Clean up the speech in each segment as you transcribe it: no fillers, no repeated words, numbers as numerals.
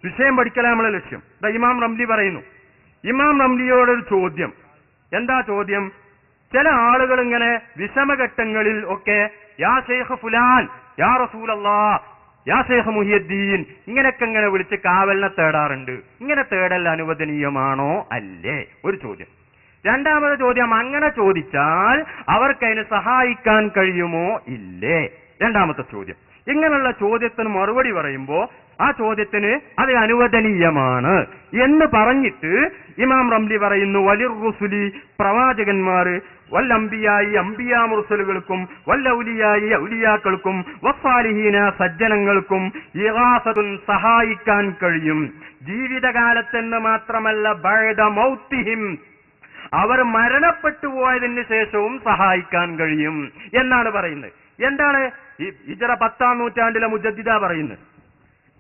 വിഷയം പഠിക്കലാണ് നമ്മളെ ലക്ഷ്യം. ഇമാം റംലി പറയുന്നു. ഇമാം റംലിയോടൊരു ചോദ്യം. എന്താ ചോദ്യം? ചില ആളുകൾ ഇങ്ങനെ വിഷമഘട്ടങ്ങളിൽ ഒക്കെ യാ ശൈഖ് ഫുലാൻ, യാ റസൂലല്ലാഹ്, യാ ശൈഖ് മുഹിയുദ്ദീൻ ഇങ്ങനെയൊക്കെ ഇങ്ങനെ വിളിച്ച് കാവലിനെ തേടാറുണ്ട്. ഇങ്ങനെ തേടൽ അനുവദനീയമാണോ അല്ലേ? ഒരു ചോദ്യം. രണ്ടാമത്തെ ചോദ്യം, അങ്ങനെ ചോദിച്ചാൽ അവർക്കതിന് സഹായിക്കാൻ കഴിയുമോ ഇല്ലേ? രണ്ടാമത്തെ ചോദ്യം. ഇങ്ങനെയുള്ള ചോദ്യത്തിന് മറുപടി പറയുമ്പോ ആ ചോദ്യത്തിന് അത് അനുവദനീയമാണ് എന്ന് പറഞ്ഞിട്ട് ഇമാം റംലി പറയുന്നു, വലിർ റുസുലി പ്രവാചകന്മാര്, വല്ലംബിയായി അംബിയാ മുർസലുകൾക്കും, വല്ലൗലിയായി ഔലിയാക്കൾക്കും, വസ്സാലിഹീന സജ്ജനങ്ങൾക്കും ഇഗാസത്തുൻ സഹായിക്കാൻ കഴിയും. ജീവിതകാലത്തെന്ന് മാത്രമല്ല ബഅദ മൗതിഹിം, അവർ മരണപ്പെട്ടു പോയതിന് ശേഷവും സഹായിക്കാൻ കഴിയും എന്നാണ് പറയുന്നത്. എന്താണ് ഈ ഹിജ്റ 10-ാം നൂറ്റാണ്ടിലെ മുജദ്ദിദ പറയുന്നത്?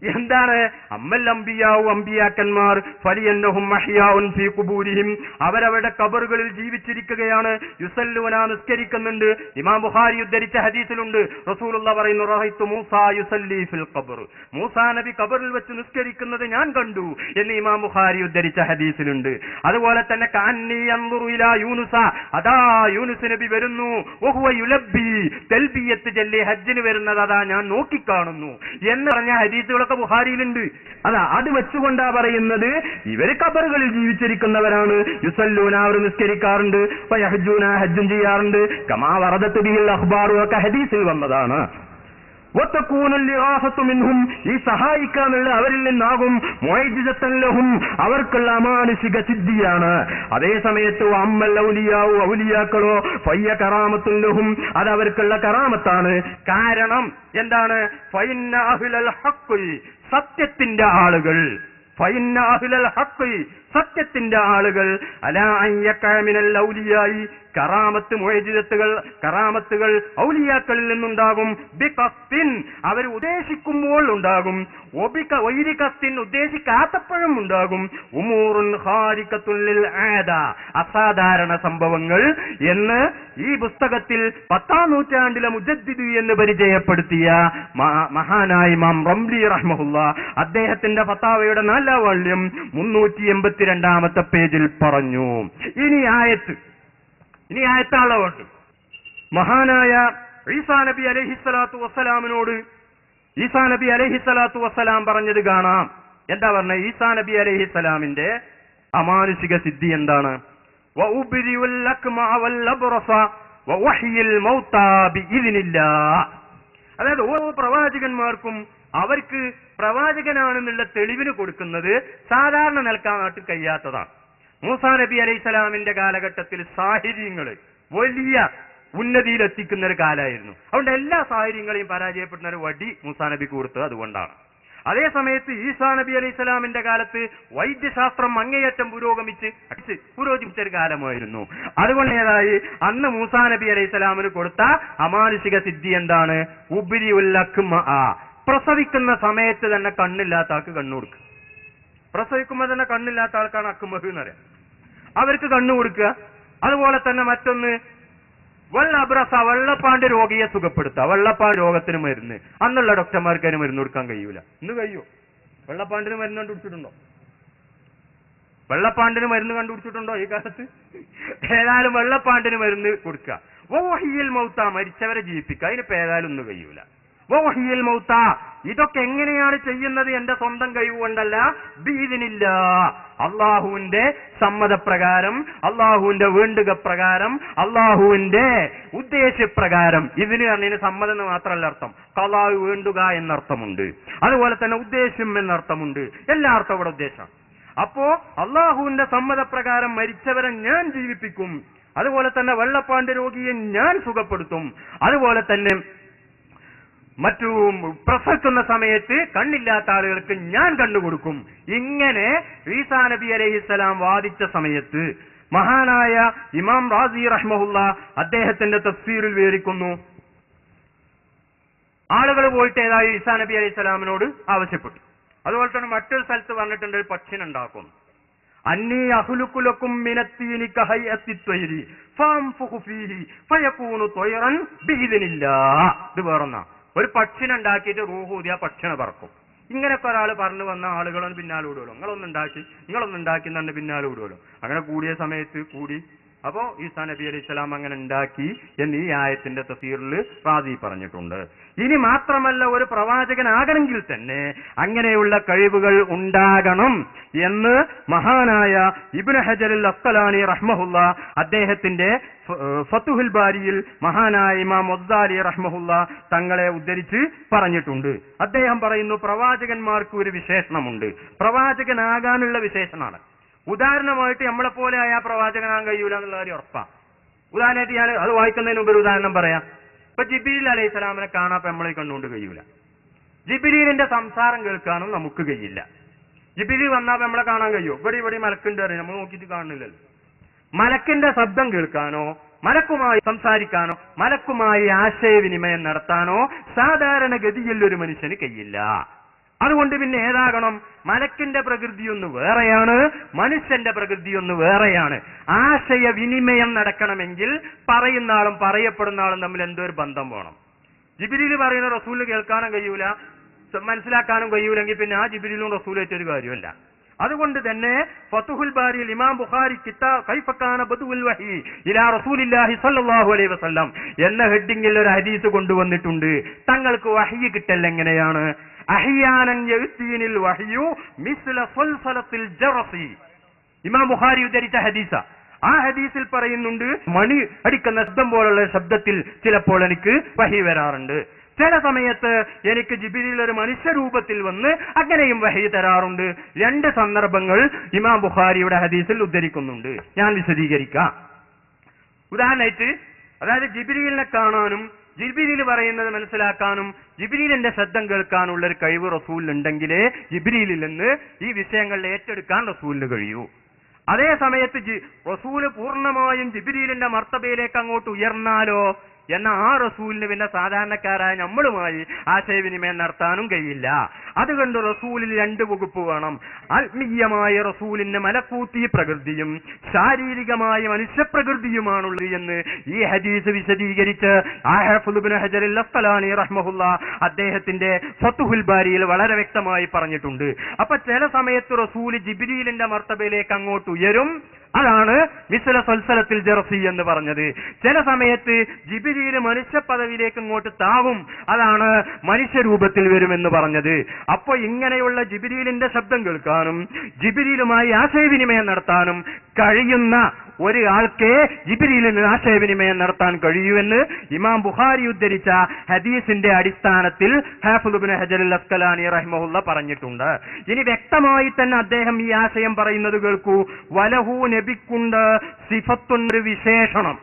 എന്താണ്? അമ്മൽ അംബിയാവു, അംബിയാക്കന്മാർ ഫലിയന്നഹും മഹ്യാഉൻ ഫീ ഖുബൂരിഹിം, അവരവരുടെ ഖബറുകളിൽ ജീവിച്ചിരിക്കുകയാണ്. യുസല്ലൂന, നിസ്കരിക്കുന്നുണ്ട്. ഇമാം ബുഖാരി ഉദ്ധരിച്ച ഹദീസിലുണ്ട്, റസൂലുള്ളാഹി പറയുന്നു, റഅയ്തു മൂസാ യുസല്ലി ഫിൽ ഖബർ, മൂസാ നബി ഖബറിൽ വെച്ച് നിസ്കരിക്കുന്നത് ഞാൻ കണ്ടു എന്ന് ഇമാം ബുഖാരി ഉദ്ധരിച്ച ഹദീസിലുണ്ട്. അതുപോലെ തന്നെ കഅന്നി യൻദുറു ഇലാ യൂനുസ, അതാ യൂനുസ് നബി വരുന്നു, വഹുവ യുലബ്ബി, തൽബിയത്ത് ചൊല്ലി ഹജ്ജിന് വരുന്നത് അതാ ഞാൻ നോക്കിക്കാണുന്നു എന്ന് പറഞ്ഞ ഹദീസുകൾ ബുഖാരിയിലുണ്ട്. അതാ അത് വെച്ചുകൊണ്ടാ പറയുന്നത് ഇവര് ഖബറുകളിൽ ജീവിച്ചിരിക്കുന്നവരാണ്. യുസല്ലൂന, അവർ നിസ്കരിക്കാറുണ്ട്. വയഹ്ജൂന, ഹജ്ജും ചെയ്യാറുണ്ട്. കമാ വറദത്ത് ബിഹിൽ അഖ്ബാറു, ഒക്കെ ഹദീസിൽ വന്നതാണ്. വതകൂനുൽ ഇഗാസത്തു മിൻഹും, ഈ സഹായിക്കാനുള്ള അവരിൽ നിന്നാകും. മുഅ്ജിസത്തൻ ലഹും, അവർക്കുള്ള അമാനുഷിക സിദ്ധിയാണ്. അതേ സമയത്ത് അമ്മൽ ഔലിയാവു, ഔലിയാക്കളോ ഫയ്യ കറാമത്തുൻ ലഹും, അത് അവർക്കുള്ള കറാമത്താണ്. കാരണം എന്താണ്? ഫഇന്ന അഹ്ലൽ ഹഖ്, സത്യത്തിന്റെ ആളുകൾ, ഫഇന്ന അഹ്ലൽ ഹഖ്, സത്യത്തിന്റെ ആളുകൾ, അലാ അൻ യഖഅ മിനൽ ഔലിയായി, കറാമത്ത് മുഅ്ജിസത്തുകൾ, കറാമത്തുകൾ ഔലിയാക്കളിൽ നിന്നുണ്ടാകും. ബിഖസ്തിൻ, അവർ ഉദ്ദേശിക്കുമ്പോൾ ഉണ്ടാകും. വൈരിഖസ്തിൻ, ഉദ്ദേശിക്കാത്തപ്പോഴും ഉണ്ടാകും. ഉമൂറുൻ ഖാരിഖത്തുൻ ലിൽ ആദ, അസാധാരണ സംഭവങ്ങൾ എന്ന് ഈ പുസ്തകത്തിൽ 10-ാം നൂറ്റാണ്ടിലെ മുജദ്ദിദ് എന്ന് പരിചയപ്പെടുത്തിയ മഹാനായ ഇമാം റംലി റഹ്മഹുല്ലാഹ് അദ്ദേഹത്തിന്റെ ഫത്താവയുടെ 4-ാം വാള്യം 382-ാമത്തെ പേജിൽ പറഞ്ഞു. ഇനി ആയത്താളുണ്ട്. മഹാനായ ഈസാ നബി അലൈഹിസ്സലാത്തു വസ്സലാമിനോട് ഈസാ നബി അലൈഹിസ്സലാത്തു വസ്സലാം പറഞ്ഞത് കാണാം. എന്താ പറഞ്ഞ? ഈസാ നബി അലൈഹിസ്സലാമിന്റെ അമാനുഷിക സിദ്ധി എന്താണ്? വഉബ്രിഉൽ അക്മഅ വൽ അബ്റസ വവഹ്യിൽ മൗതാ ബിഇദ്നില്ലാഹ്. അതായത് ഓരോ പ്രവാചകന്മാർക്കും അവർക്ക് പ്രവാചകനാണെന്നുള്ള തെളിവിന് കൊടുക്കുന്നത് സാധാരണ നിൽക്കാനായിട്ട് കഴിയാത്തതാണ്. മൂസാ നബി അലൈഹിസ്സലാമിന്റെ കാലഘട്ടത്തിൽ സാഹിര്യങ്ങള് വലിയ ഉന്നതിയിലെത്തിക്കുന്ന ഒരു കാലമായിരുന്നു. അതുകൊണ്ട് എല്ലാ സാഹിര്യങ്ങളെയും പരാജയപ്പെടുന്ന ഒരു വടി മൂസാ നബിക്ക് കൊടുത്തത് അതുകൊണ്ടാണ്. അതേ സമയത്ത് ഈസാ നബി അലൈഹിസ്സലാമിന്റെ കാലത്ത് വൈദ്യശാസ്ത്രം അങ്ങേയറ്റം പുരോഗമിച്ച ഒരു കാലമായിരുന്നു. അതുകൊണ്ടേതായി അന്ന് മൂസാ നബി അലൈഹിസ്സലാമിന് കൊടുത്ത അമാനുഷിക സിദ്ധി എന്താണ്? ഉബ്രിഉൽ അക്മഅ, പ്രസവിക്കുന്ന സമയത്ത് തന്നെ കണ്ണില്ലാത്ത ആൾക്ക് കണ്ണു കൊടുക്കുക. പ്രസവിക്കുമ്പോൾ തന്നെ കണ്ണില്ലാത്ത ആൾക്കാണ് അക്മഹ് എന്ന് പറയാം, അവർക്ക് കണ്ണു കൊടുക്കുക. അതുപോലെ തന്നെ മറ്റൊന്ന് വൽ അബ്റസ, വെള്ളപ്പാണ്ട് രോഗിയെ സുഖപ്പെടുത്തുക. വെള്ളപ്പാണ്ട് രോഗത്തിന് മരുന്ന് അന്നുള്ള ഡോക്ടർമാർക്ക് അതിന് മരുന്ന് കൊടുക്കാൻ കഴിയൂല. ഇന്ന് കഴിയോ? വെള്ളപ്പാണ്ടിന് മരുന്ന് കണ്ടുപിടിച്ചിട്ടുണ്ടോ? വെള്ളപ്പാണ്ടിന് മരുന്ന് കണ്ടുപിടിച്ചിട്ടുണ്ടോ ഈ കാലത്ത്? ഏതായാലും വെള്ളപ്പാണ്ടിന് മരുന്ന് കൊടുക്കുക. വഹ്യിൽ മൗത, മരിച്ചവരെ ജീവിപ്പിക്കുക. അതിനിപ്പോ ഏതായാലും ഒന്നും കഴിയൂല. വഹ്യിൽ മൗത, ഇതൊക്കെ എങ്ങനെയാണ് ചെയ്യുന്നത്? എന്റെ സ്വന്തം കഴിവുകൊണ്ടല്ല, ബിഇദ്നില്ലാഹ്, അള്ളാഹുവിന്റെ സമ്മതപ്രകാരം, അള്ളാഹുവിന്റെ വേണ്ടുക പ്രകാരം, അള്ളാഹുവിന്റെ ഉദ്ദേശപ്രകാരം. ഇതിന് പറഞ്ഞതിന് സമ്മതം എന്ന് മാത്രമല്ല അർത്ഥം, ഖളാ വേണ്ടുക എന്നർത്ഥമുണ്ട്, അതുപോലെ തന്നെ ഉദ്ദേശം എന്നർത്ഥമുണ്ട്. എല്ലാ അർത്ഥം ഇവിടെ ഉദ്ദേശമാണ്. അപ്പോ അള്ളാഹുവിന്റെ സമ്മതപ്രകാരം മരിച്ചവരെ ഞാൻ ജീവിപ്പിക്കും. അതുപോലെ തന്നെ വെള്ളപ്പാണ്ട് രോഗിയെ ഞാൻ സുഖപ്പെടുത്തും. അതുപോലെ തന്നെ മറ്റു പ്രസവിക്കുന്ന സമയത്ത് കണ്ണില്ലാത്ത ആളുകൾക്ക് ഞാൻ കണ്ടുകൊടുക്കും. ഇങ്ങനെ ഈസാ നബി അലൈഹിസ്സലാം വാദിച്ച സമയത്ത് മഹാനായ ഇമാം റാസി റഹ്മഹുല്ലാഹ് അദ്ദേഹത്തിന്റെ തഫ്സീറിൽ വിവരിക്കുന്നു, ആളുകൾ പോയിട്ട് ഏതായി ഈസാ നബി അലൈഹിസ്സലാമിനോട് ആവശ്യപ്പെട്ടു. അതുപോലെ തന്നെ മറ്റൊരു സ്ഥലത്ത് പറഞ്ഞിട്ടുണ്ട്, ഒരു പക്ഷിനുണ്ടാക്കും. അന്നീ അഹ്ലുക്കുലക്കും മിനത്തീനി കഹയ്യത്തി ത്വയ്രി ഫംഫുഖു ഫീഹി ഫയകൂനു ത്വയ്റൻ ബിഇദ്നില്ലാഹ്. ഇത് വേറൊന്നാ, ഒരു പക്ഷിനുണ്ടാക്കിയിട്ട് റൂഹ് ഊതിയ പക്ഷിനെ പറക്കും. ഇങ്ങനെയൊക്കെ ഒരാൾ പറഞ്ഞു വന്ന ആളുകളൊന്നും പിന്നാലെ വിടുമല്ലോ, നിങ്ങളൊന്നുണ്ടാക്കി തന്നെ പിന്നാലെ വിടുമല്ലോ. അങ്ങനെ കൂടിയ സമയത്ത് കൂടി. അപ്പോ ഈസാ നബി അലൈഹി സ്വലാം അങ്ങനെ ഉണ്ടാക്കി എന്ന് ഈ ആയത്തിന്റെ തഫ്സീറിൽ റാസി പറഞ്ഞിട്ടുണ്ട്. ഇനി മാത്രമല്ല, ഒരു പ്രവാചകനാകണമെങ്കിൽ തന്നെ അങ്ങനെയുള്ള കഴിവുകൾ ഉണ്ടാകണം എന്ന് മഹാനായ ഇബ്നു ഹജറുൽ അസ്ഖലാനി റഹ്മഹുല്ല അദ്ദേഹത്തിന്റെ ഫതുഹുൽ ബാരിയിൽ മഹാനായ ഇമാം വസ്സാലി റഹ്മഹുല്ല തങ്ങളെ ഉദ്ധരിച്ച് പറഞ്ഞിട്ടുണ്ട്. അദ്ദേഹം പറയുന്നു, പ്രവാചകന്മാർക്ക് ഒരു വിശേഷണമുണ്ട്, പ്രവാചകനാകാനുള്ള വിശേഷണമാണ്. ഉദാഹരണമായിട്ട് നമ്മളെപ്പോലെ ആ പ്രവാചകനാകാൻ കഴിയൂല എന്നുള്ള കാര്യം ഉറപ്പാ. ഉദാഹരണമായിട്ട് ഞാൻ അത് വായിക്കുന്നതിന് മുമ്പ് ഒരു ഉദാഹരണം പറയാം. ഇപ്പൊ ജിബ്രീൽ അലൈഹി സ്വലാമിനെ കാണാൻ നമ്മളെ കണ്ടുകൊണ്ട് കഴിയൂല. ജിബ്രീലിന്റെ സംസാരം കേൾക്കാനും നമുക്ക് കഴിയില്ല. ജിബ്രീൽ വന്നാൽ നമ്മളെ കാണാൻ കഴിയോ? ഇവിടെ മലക്കുണ്ട് അറിയാം, നമ്മൾ നോക്കിയിട്ട് കാണുന്നില്ലല്ലോ. മലക്കിന്റെ ശബ്ദം കേൾക്കാനോ മലക്കുമായി സംസാരിക്കാനോ മലക്കുമായി ആശയവിനിമയം നടത്താനോ സാധാരണഗതിയിൽ ഒരു മനുഷ്യന് കഴിയില്ല. അതുകൊണ്ട് പിന്നെ ഏതാകണം? മലക്കിന്റെ പ്രകൃതിയൊന്ന് വേറെയാണ്, മനുഷ്യന്റെ പ്രകൃതിയൊന്ന് വേറെയാണ്. ആശയവിനിമയം നടക്കണമെങ്കിൽ പറയുന്ന ആളും പറയപ്പെടുന്ന ആളും തമ്മിൽ എന്തോ ഒരു ബന്ധം വേണം. ജിബ്രീൽ പറയുന്ന റസൂലിന് കേൾക്കാനും കഴിയൂല, മനസ്സിലാക്കാനും കഴിയൂലെങ്കിൽ പിന്നെ ആ ജിബ്രീലും റസൂലായിട്ടൊരു കാര്യമല്ല. അതുകൊണ്ട് തന്നെ ഫതുഹുൽ ബാരിയിൽ ഇമാം ബുഖാരി കിതാബ് കൈഫ കാന ബദുഉൽ വഹി ഇലാ റസൂലില്ലാഹി സ്വല്ലല്ലാഹു അലൈഹി വസല്ലം എന്ന ഹെഡിങ്ങിൽ ഒരു ഹദീസ് കൊണ്ടുവന്നിട്ടുണ്ട്. തങ്ങൾക്ക് വഹി കിട്ടൽ എങ്ങനെയാണ്? അഹ്യാനൻ യഅ്തീനിൽ വഹ്യു മിസ്ല സൽസലത്തിൽ ജറസി. ഇമാം ബുഖാരി ഉദ്ധരിച്ച ഹദീസ. ആ ഹദീസിൽ പറയുന്നുണ്ട്, മണി അടിക്കുന്ന ശബ്ദം പോലുള്ള ശബ്ദത്തിൽ ചിലപ്പോൾ എനിക്ക് വഹി വരാറുണ്ട്. ചില സമയത്ത് എനിക്ക് ജിബ്രീൽ ഒരു മനുഷ്യരൂപത്തിൽ വന്ന് അങ്ങനെയും വഹി തരാറുണ്ട്. രണ്ട് സന്ദർഭങ്ങൾ ഇമാം ബുഖാരിയുടെ ഹദീസിൽ ഉദ്ധരിക്കുന്നുണ്ട്. ഞാൻ വിശദീകരിക്കാം. ഉദാഹരണമായിട്ട്, അതായത് ജിബ്രീലിനെ കാണാനും ജിബ്രീൽ പറയുന്നത് മനസ്സിലാക്കാനും ജിബ്രീലിന്റെ ശബ്ദം കേൾക്കാനുള്ള ഒരു കഴിവ് റസൂലിനുണ്ടെങ്കിലേ ജിബ്രീലിൽ നിന്ന് ഈ വിഷയങ്ങൾ ഏറ്റെടുക്കാൻ റസൂലിന് കഴിയൂ. അതേ സമയത്ത് റസൂല് പൂർണ്ണമായും ജിബ്രീലിന്റെ മർത്തബയിലേക്ക് അങ്ങോട്ട് ഉയർന്നാലോ എന്ന ആ റസൂലിന് പിന്നെ സാധാരണക്കാരായ നമ്മളുമായി ആശയവിനിമയം നടത്താനും കഴിയില്ല. അതുകൊണ്ട് റസൂലിൽ രണ്ട് വകുപ്പ് വേണം. ആത്മീയമായ റസൂലിന് മലക്കൂത്തി പ്രകൃതിയും ശാരീരികമായ മനുഷ്യപ്രകൃതിയുമാണുള്ളത് എന്ന് ഈ ഹദീസ് വിശദീകരിച്ച് ഹാഫിദ് ഇബ്നു ഹജറുൽ അസ്ഖലാനി റഹ്മഹുല്ല അദ്ദേഹത്തിന്റെ ഫതുഹുൽ ബാരിയിൽ വളരെ വ്യക്തമായി പറഞ്ഞിട്ടുണ്ട്. അപ്പൊ ചില സമയത്ത് റസൂൽ ജിബ്രീലിന്റെ മർത്തബയിലേക്ക് അങ്ങോട്ട് ഉയരും, അതാണ് മിസ്ല സൽസലത്തിൽ ജറസി എന്ന് പറഞ്ഞത്. ചില സമയത്ത് ജിബ്രീൽ മനുഷ്യ പദവിയിലേക്ക് ഇങ്ങോട്ട് താവും, അതാണ് മനുഷ്യരൂപത്തിൽ വരുമെന്ന് പറഞ്ഞത്. അപ്പൊ ഇങ്ങനെയുള്ള ജിബ്രീലിന്റെ ശബ്ദം കേൾക്കാനും ജിബ്രീലുമായി ആശയവിനിമയം നടത്താനും കഴിയുന്ന ഒരാൾക്കേ ജിബ്രീലിന് ആശയവിനിമയം നടത്താൻ കഴിയൂവെന്ന് ഇമാം ബുഖാരി ഉദ്ധരിച്ച ഹദീസിന്റെ അടിസ്ഥാനത്തിൽ ഹാഫിദ് ഇബ്നു ഹജറുൽ അസ്ഖലാനി റഹ്മഹുല്ല പറഞ്ഞിട്ടുണ്ട്. ഇനി വ്യക്തമായി തന്നെ അദ്ദേഹം ഈ ആശയം പറയുന്നത് കേൾക്കൂ. വലഹു നബിക്കുണ്ട് സിഫത്തുൻ, ഒരു വിശേഷണം,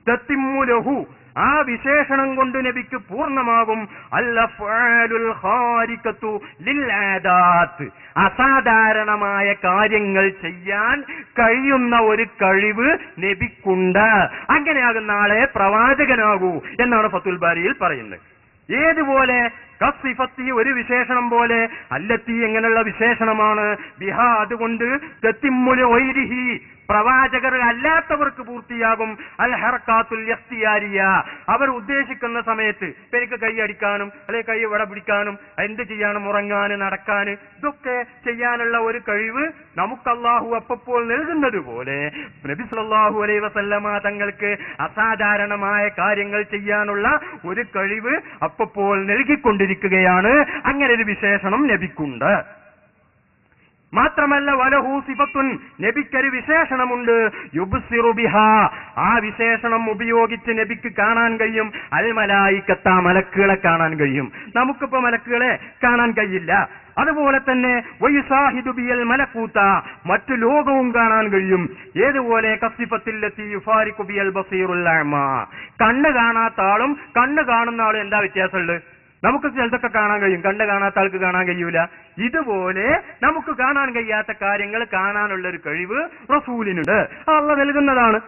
തത്തിമ്മു ലഹു, ആ വിശേഷണം കൊണ്ട് നബിക്ക് പൂർണ്ണമാകും. അൽഅഫ്ആലുൽ ഖാരിഖത്തു ലിൽ ആദാത്ത്, അസാധാരണമായ കാര്യങ്ങൾ ചെയ്യാൻ കഴിയുന്ന ഒരു കഴിവ് നബിക്കുണ്ട്. അങ്ങനെയാകുന്ന ആളെ പ്രവാചകനാകൂ എന്നാണ് ഫതുൽ ബാരിയിൽ പറയുന്നത്. ഏതുപോലെ? കസിഫത്തി, ഒരു വിശേഷണം പോലെ. അല്ലത്തി, എങ്ങനെയുള്ള വിശേഷണമാണ്? ബിഹാ, അതുകൊണ്ട് തത്തിമ്മുൽ വൈരിഹി, പ്രവാചകർ അല്ലാത്തവർക്ക് പൂർത്തിയാകും. അൽ ഹർക്കാത്തുൽ ഇഖ്തിയാരിയ, അവർ ഉദ്ദേശിക്കുന്ന സമയത്ത് ഇപ്പൊ എനിക്ക് കൈ അടിക്കാനും അല്ലെങ്കിൽ കൈ വട പിടിക്കാനും എന്ത് ചെയ്യാനും ഉറങ്ങാനും നടക്കാനും ഇതൊക്കെ ചെയ്യാനുള്ള ഒരു കഴിവ് നമുക്ക് അല്ലാഹു അപ്പോൾ നൽകുന്നത് പോലെ നബി സല്ലല്ലാഹു അലൈഹി വസല്ലമ തങ്ങൾക്ക് അസാധാരണമായ കാര്യങ്ങൾ ചെയ്യാനുള്ള ഒരു കഴിവ് അപ്പോൾ നൽകിക്കൊണ്ടിരിക്കുകയാണ്. അങ്ങനെ ഒരു വിശേഷണം നബിക്കുണ്ട്. മാത്രമല്ല വലഹു സിഫത്തുൻ, നബിക്കൊരു വിശേഷണമുണ്ട്. യുബ്സിറു ബിഹാ, ആ വിശേഷണം ഉപയോഗിച്ച് നബിക്ക് കാണാൻ കഴിയും. അൽ മലായികത്ത, മലക്കുകളെ കാണാൻ കഴിയും. നമുക്കിപ്പോ മലക്കുകളെ കാണാൻ കഴിയില്ല. അതുപോലെ തന്നെ വയുസാഹിദു ബിയൽ മലക്കൂത്ത, മറ്റു ലോകവും കാണാൻ കഴിയും. ഏതുപോലെ? കസിഫത്തില്ലത്തി യുഫാരിഖു ബിയൽ ബസീറുൽ അഅ്മാ, കണ്ണ് കാണാത്ത ആളും കണ്ണ് കാണുന്ന ആളും എന്താ വ്യത്യാസമുള്ളത്? നമുക്ക് ചിലതൊക്കെ കാണാൻ കഴിയും, കണ്ണ് കാണാത്ത ആൾക്ക് കാണാൻ കഴിയൂല. ഇതുപോലെ നമുക്ക് കാണാൻ കഴിയാത്ത കാര്യങ്ങൾ കാണാനുള്ള ഒരു കഴിവ് റസൂലിനുണ്ട്. അല്ലാഹു നൽകുന്നതാണ്.